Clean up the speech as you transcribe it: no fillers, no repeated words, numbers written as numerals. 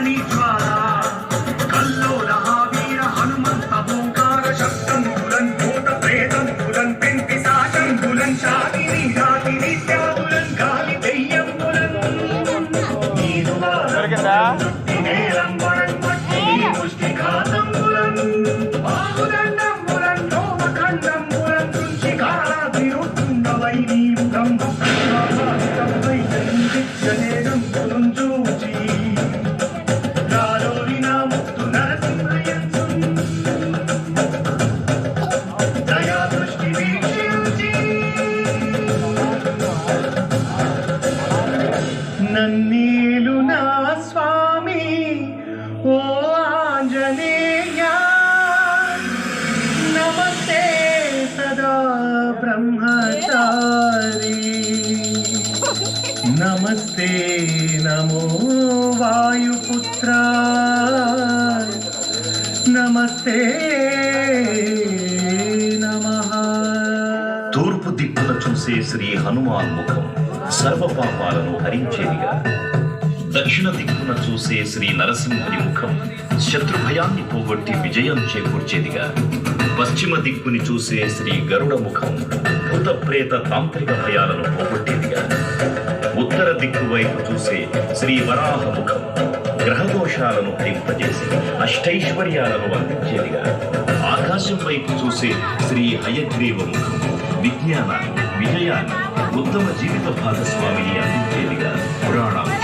అగ్ని జ్వాల కల్లోల హావీర హనుమంత ఓంకార శబ్దం బులన్ భూత ప్రేతం బులన్ పెంపి సాశం బులన్ శాకిని రాకిని త్యాగులన్ గాలి దెయ్యం బులన్ నేరం బులన్ మట్టి ముష్టి ఘాతం బులన్ బాహుదండం బులన్ రోమఖండం బులన్ రుచి కారాభిరుద్ధ వైనీరు గంభ సంభావితం వైద్యం బులన్ చూచి రాలోరి నా ముక్తు నరసింహయంసు దయా దృష్టి వీక్షించి నన్నేలు నా స్వామి ఓ ఆంజనేయ నమస్తే సదా బ్రహ్మచారి నమస్తే నమో వాయుపుత్ర నమస్తే నమః. తూర్పు దిక్కున చూసే శ్రీ హనుమాన్ ముఖం సర్వ పాపాలను హరించేదిగా, దక్షిణ దిక్కున చూసే శ్రీ నరసింహుని ముఖం శత్రు భయాన్ని పోగొట్టి విజయం చేకూర్చేదిగా, పశ్చిమ దిక్కుని చూసే శ్రీ గరుడ ముఖం భూత ప్రేత తాంత్రిక భయాలను పోగొట్టేదిగా, ఉత్తర దిక్కు వైపు చూసే శ్రీ వరాహ ముఖం గ్రహదోషాలను హరింపజేసి అష్టైశ్వర్యాలను అందించేదిగా, ఆకాశం వైపు చూసే శ్రీ హయగ్రీవ ముఖం విజ్ఞానాన్ని, విజయాన్ని, ఉత్తమ జీవిత భాగస్వామిని అందించేదిగా పురాణాలు.